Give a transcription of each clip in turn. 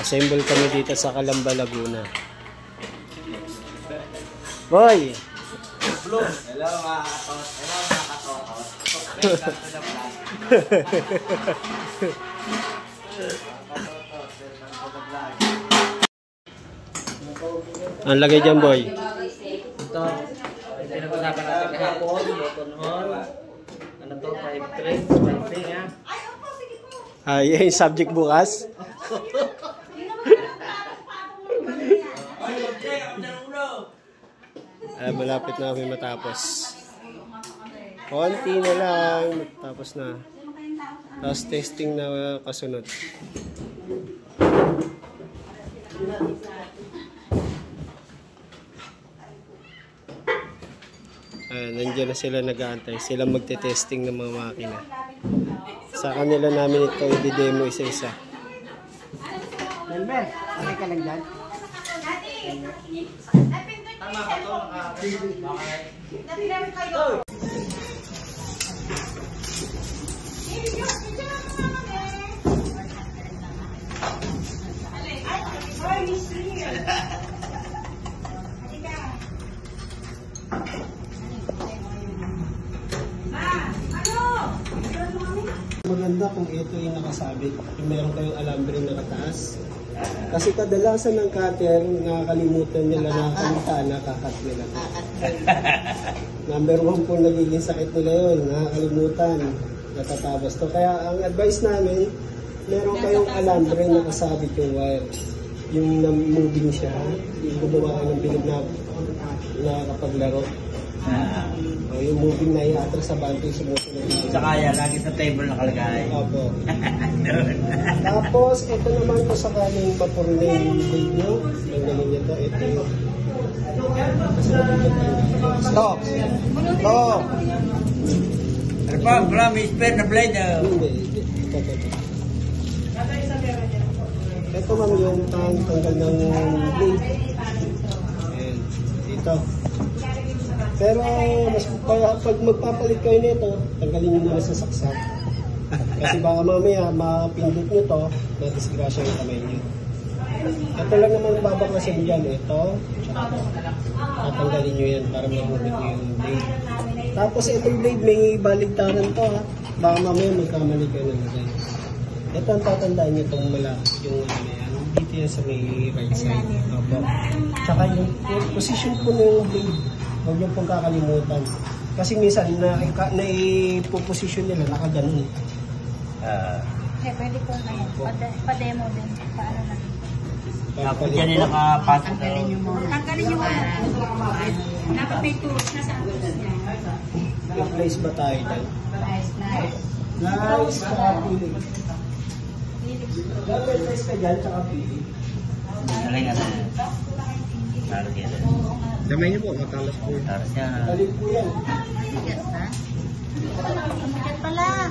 Assemble kami dito sa Calamba, Laguna. Boy! Hello mga katot. Hello mga katot. Ang lagay dyan, boy? Ito, pinag-usapan natin kahapon, button hole. Ano to, 5 thread, ha? Ay, yung subject bukas. Malapit na kami matapos. Konti na lang, matapos na. Tapos testing na kasunod. Nandiyan na sila nag-aantay. Sila magte-testing ng mga makina. Sa kanila namin ito i-demo isa-isa. Melber, okay ka lang dyan? Tama ka to, dati namin kayo. Maganda kung ito yung nakasabit, kung meron kayong alambre na kataas. Kasi kadalasan ng cutter, nakakalimutan nila, nakakat nila. Number 1 po nagiging sakit nila yun, nakakalimutan, natatabas to. Kaya ang advice namin, meron kayong alambre na kasabit yung wire. Yung moving siya, yung gumawa ka ng bilog na nakakapaglaro. Yung moving na i-attract sa bante yung sumusunod. Saka yan, lagi sa table nakalagay. Opo. Tapos, ito naman po sakaling mapurli yung blade nyo. Tanggalin nyo to. Ito yung... Stop! Stop! Ano pa? Wala, may spare na blade. Hindi. Ito ma'am yung tanggal ng blade. Ayan. Dito. Pero mas pag magpapalit kayo nito, tanggalin nyo muna sa saksak. Kasi baka mamaya mapindot nyo to, madisgrasya yung kamay nyo. Ito lang naman babaklasin dyan. Ito, tsaka ito. Tatanggalin nyo yan para mabuti ko yung blade. Tapos itong blade may baligtaran to ha. Baka mamaya magkamali kayo ng lagay. Ito ang tatandaan nyo itong malapit yung ano yan. Dito yan sa may right side. Opo. Tsaka yung position po ng blade. Huwag niyo pong kakalimutan. Kasi minsan, na-position nila, nakaganon. Pwede po na yan. Pa-demo din. Paano na? Dapat yan yung nakapasok. Tanggalin nyo muna. Tanggalin nyo muna. Dapat may tools na sa tools niya. I-place ba tayo dyan? Nice. Nice, tsaka pili. Dapat i-place ka dyan, tsaka pili. Alay nga na. Taras yan. Damay niyo po, matalas po. Taras yan. Balik po yan. Yes, ha? Magat pala.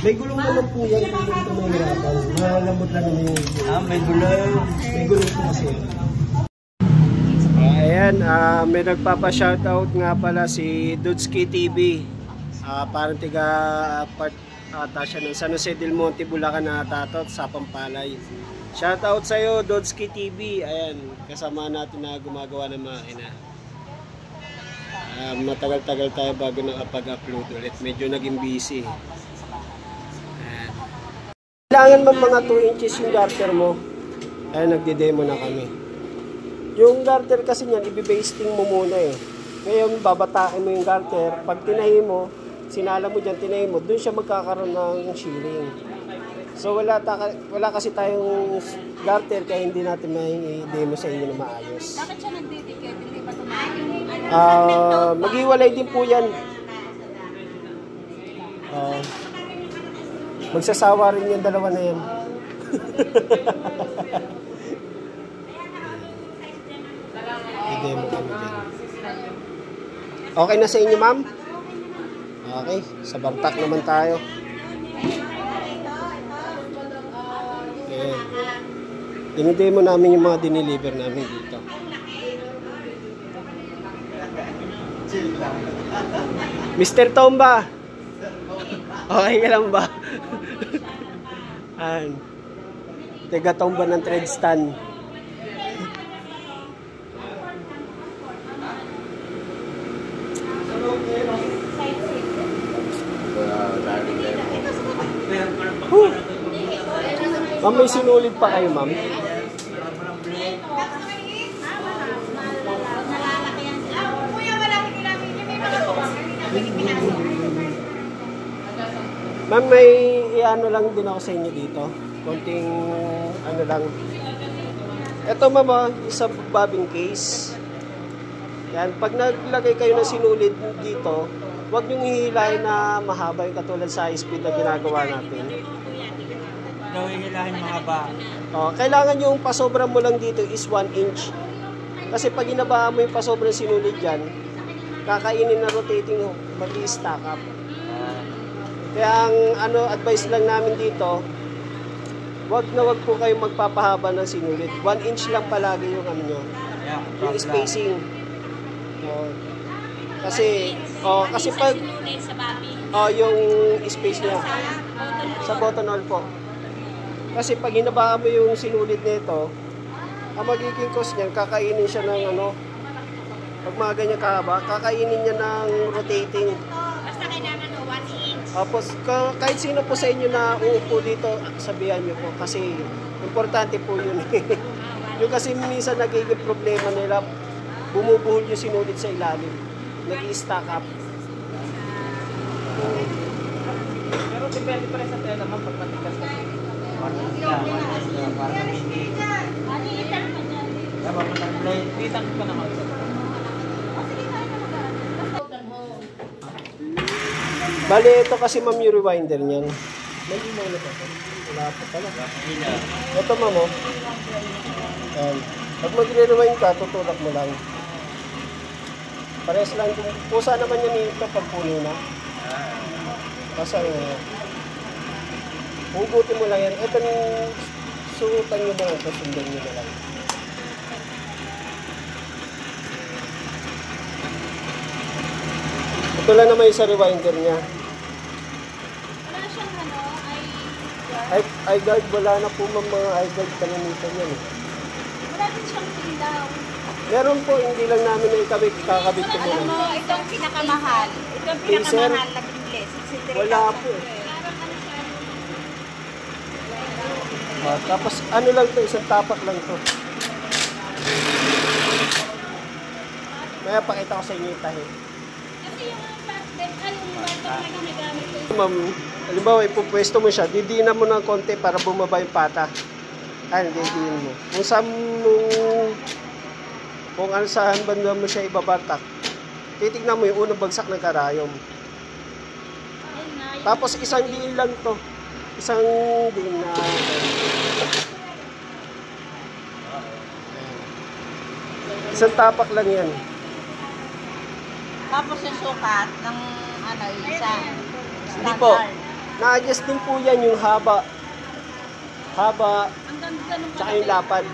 May gulong naman po yan. May gulong po may hirapan. Malambot lang naman yung May gulong. May gulong po kasi yan. Ayan, may nagpapa-shoutout nga pala si Dudski TV. Parang tiga part ata siya ng San Jose del Monte, Bulacan na tatot sa Pampalay. Shoutout sa iyo, Dudski TV. Ayan, kasama natin na gumagawa ng makina. Matagal-tagal tayo bago nakapag-upload ulit. Medyo naging busy. Ayan. Kailangan man mga 2 inches yung garter mo. Ayan, nagde-demo na kami. Yung garter kasi niyan, ibibasting mo muna eh. Ngayon, babatakin mo yung garter. Pag tinahi mo, sinala mo dyan, tinahi mo, dun siya magkakaroon ng shilling. So wala kasi tayong garter kaya hindi natin may demo sa inyo na maayos. Bakit siya nagdidikit? Hindi pa tumayo? Maghiwalay din po yan. Magsasawa rin yung dalawa na yan. I-demo kami dyan. Okay na sa inyo, ma'am? Okay, sa Bartak naman tayo. Ayan. Dinidemo namin yung mga diniliver namin dito. Mr. Tomba! Okay ka lang ba? Ayan. Tiga Tomba ng trade stand. Ma'am, may sinulid pa kayo, ma'am? Ma'am, may i-ano lang din ako sa inyo dito. Konting ano lang. Ito, ma'am, isa bobbing case. Yan, pag naglagay kayo ng sinulid dito, huwag niyong hihilahin na mahaba yung katulad sa high speed na ginagawa natin. Gawin hilahin mga ba? Kailangan yung pasobra mo lang dito is 1 inch. Kasi pag inabaan mo yung pasobrang sinulid dyan, kakainin na rotating hook, mag-i-stack up. Kaya ang advice lang namin dito, wag po kayo magpapahaba ng sinulid. 1 inch lang palagi yung yung spacing. Kasi pag yung space niya sa buttonhole po. Kasi pag hinabaan mo yung sinulid nito, ang magiging cost niyan, kakainin siya ng pag mga ganyan kahaba, kakainin niya ng rotating. Basta kailangan 1 inch. Tapos kahit sino po sa inyo na uupo dito, sabihan niyo po kasi importante po yun. Yung kasi minsan nagiging problema nila, bumubuhol yung sinulid sa ilalim. Nag-i-stack up. Pero depende pa rin sa tela naman pag matigas kasi. Parang hindi. Dapat mag-blade. Kitang ko naman. Bali, ito kasi ma'am yung rewinder niyan. May ilaw na ba ito? Wala pa pala. Ito ma'am o. Pag magre-rewind ka, tutulak mo lang. Parehas lang. Pusa naman yan ito pag puno na. Basta hugutin mo lang yan. Ito yung suutan nyo lang. Kasundan nyo na lang. Ito lang naman yung sa rewinder niya. Wala siyang I-guard, wala na po mga I-guard kaninitan yan eh. wala din siyang pindaw. Meron po, hindi lang namin na ikabit, kakabit ko Alam muna. mo, itong pinakamahal. Itong Laser? pinakamahal na English. Wala po eh. Tapos ano lang to, isang tapak lang to. Kaya pakita ko sa inyo yung tahi. Kasi yung backbed, yung backbed na ginagamit ko. Ma'am, halimbawa ipupwesto mo siya, didiinan mo ng konti para bumaba yung pata. Ayan, didiin mo. Kung ano saan banda mo siya ibabatak, titignan mo yung unang bagsak ng karayom. Tapos isang diin lang to. Isang diin na... Isang tapak lang yan. Tapos yung sukat ng isa. Hindi po. Na-adjust din po yan yung haba. Haba. Tsaka yung lapad.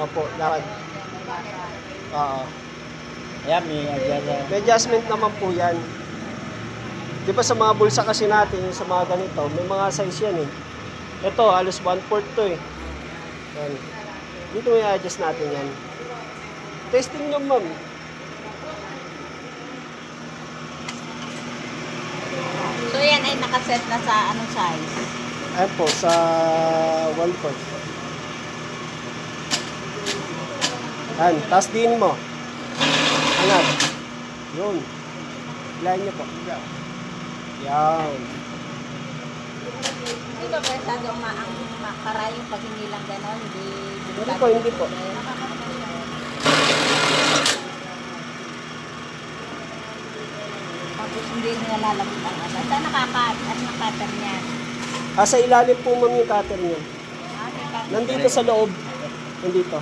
Opo, lapad. Oo. Ayan, may adjustment. May adjustment naman po yan. Di ba sa mga bulsa kasi natin, sa mga ganito, may mga size yan eh. Ito, halos 1/4 to eh. Yan. Dito may adjust natin yan. Testing nyo, ma'am. So yan ay nakaset na sa anong size? Ayan po, sa 1/4. Yan, taas din mo. Angat. Yun. Ilan niyo po. Yan. Hindi ba masyado ang karayong pag hindi lang gano'n? Hindi po. Tapos hindi nila lalabot ang ano. Saan nakakat at nakater niya? Sa ilalim po, ma'am, yung cutter niyo. Nandito sa loob. Nandito.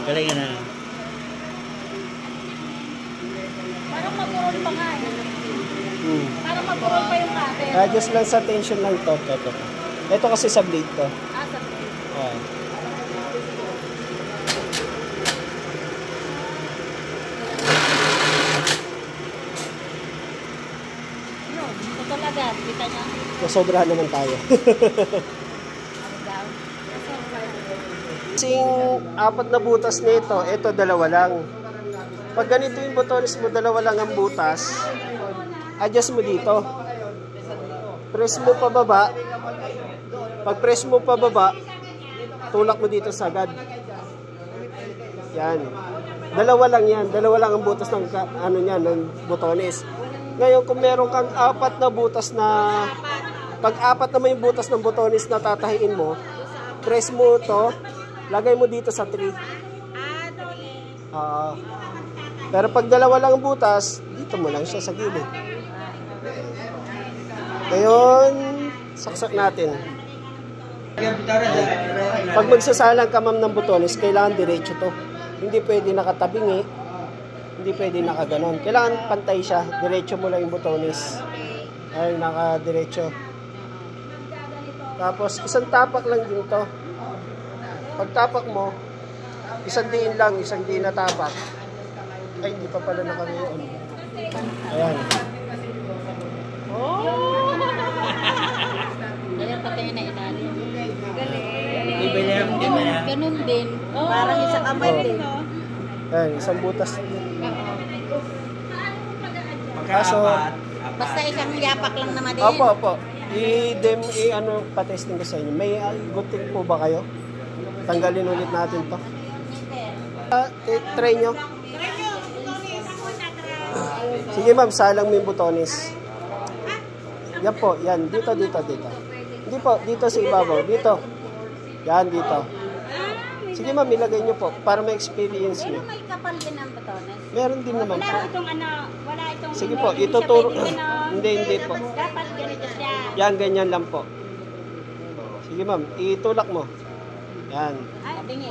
Galing na. Parang magurol pa nga eh. Hmm. Parang magurol pa yung cutter. Adjust lang sa tension lang to. Ito kasi sa blade to. Ah, sa Ah. yun. Putol agad. Kita niya. Masobrahan naman tayo. Ano daw? Kasing apat na butas nito, ito dalawa lang. Pag ganito yung botones mo, dalawa lang ang butas, adjust mo dito. Press mo pababa. Pag press mo pababa, tulak mo dito sagad. Yan. Dalawa lang yan. Dalawa lang ang butas ng ano niyan, ng botones. Ngayon, kung meron kang apat na butas na, pag apat naman yung butas ng botones na tatahiin mo, press mo to, lagay mo dito sa 3. Pero pag dalawa lang ang butas, dito mo lang siya sa gilid. Ngayon, saksak natin. Pag magsasalang ka ma'am ng botones, kailangan diretso to. Hindi pwede nakatabingi, hindi pwede nakaganon. Kailangan pantay siya, diretso mo lang yung botones. Ay, nakadiretso. Tapos, isang tapak lang din to. Pag tapak mo, isang diin lang, isang diin na tapak. Ay, hindi pa pala nakagayon. Ayan. Oh! Ayan, pati na ilalim. Galing. Ganun din. Parang isang kamay din. Ayan, isang butas. Kaso, Basta isang yapak lang naman din. opo. Ano, pa-testing ko sa inyo. May gunting po ba kayo? Tanggalin ulit natin to. Try nyo. Sige ma'am, salang mo yung butones. Yan po, yan. Dito. Hindi po, dito sa ibabaw. Dito. Yan, dito. Sige ma'am, ilagay nyo po para ma-experience nyo. May kapal din ang botones. Meron din naman po. Wala itong... Sige po, ituturo. Hindi po. Dapat ganito siya. Yan, ganyan lang po. Sige ma'am, itulak mo. Yan. Tabingi.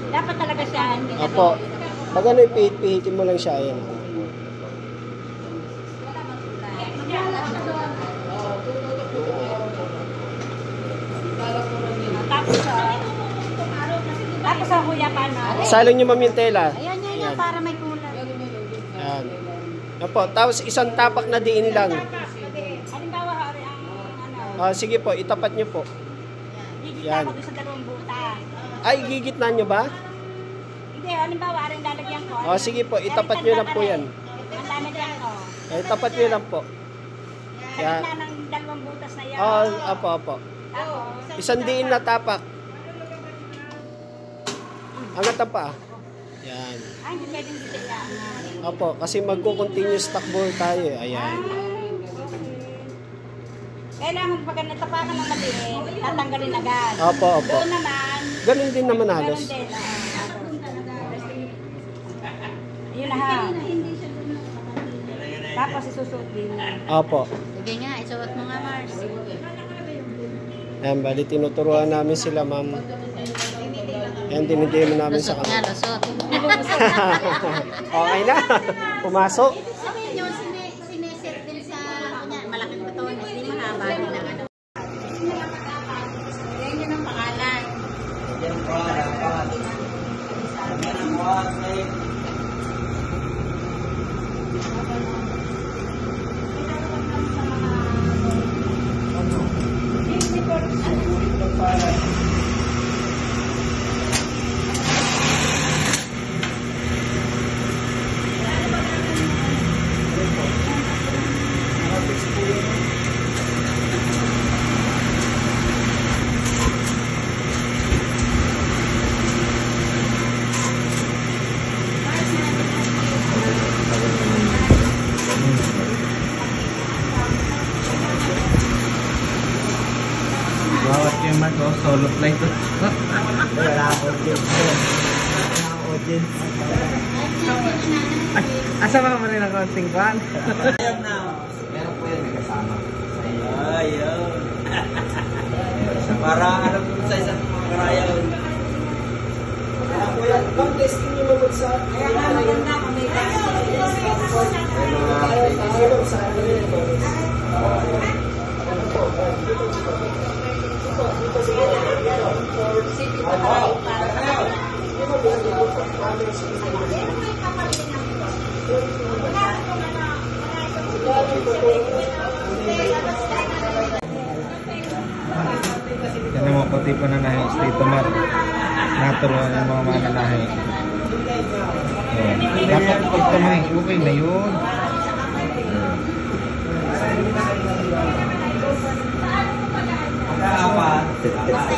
Dapat talaga siya. Opo. Pag ano, ipihit-pihitin mo lang siya. Ayan. Tapos ang huya pa na. Salon nyo ma'am yung tela. Ayan, para may kulay. Yan. Opo, tapos isang tapak na diin lang. Halimbawa, ang Sige po, itapat nyo po. gigita ko sa dalawang buta. Ay, gigitnan nyo ba? Hindi, halimbawa, ang lalagyan ko. Sige po, itapat nyo lang po yan. Ang lalagyan ko. Itapat nyo lang po. Sa gitna ng dalawang butas na yan. Opo. Tapos, Isang diin na tapak. Angat pa. Yan. ay, hindi pwedeng dito yan. Opo, kasi magko-continuous takbo tayo. Ayan. Kailangan pag natapakan ng maliit, tatanggalin agad. Opo. Doon naman, Ganun din naman halos. ganun din. Yun na ha. Tapos isusuot din. Opo. Sige nga, isuot mo nga, Mars. Ayan, bali tinuturuan namin sila, ma'am. Ayan, dinidemo namin sa Lusot nga, kanila. lusot. Okay na. Pumasok. Sabihin nyo, sineset din sa malaking baton. Hindi mahaba din ang ano. Yan yun ang pangalan. Bawat yung solo flight to. Wala ako audience. Asa ba naman ang counting kwan? Meron po yan, may kasama. Ayun. Para alam ko sa isang karaya. Kuya, pag testing nyo naman sa... Kaya nga maganda kung may Yan ang mga pati pananahe, Tito Mar. Natural ang mga mananahe. Dapat pagtamay, okay na yun. Apa?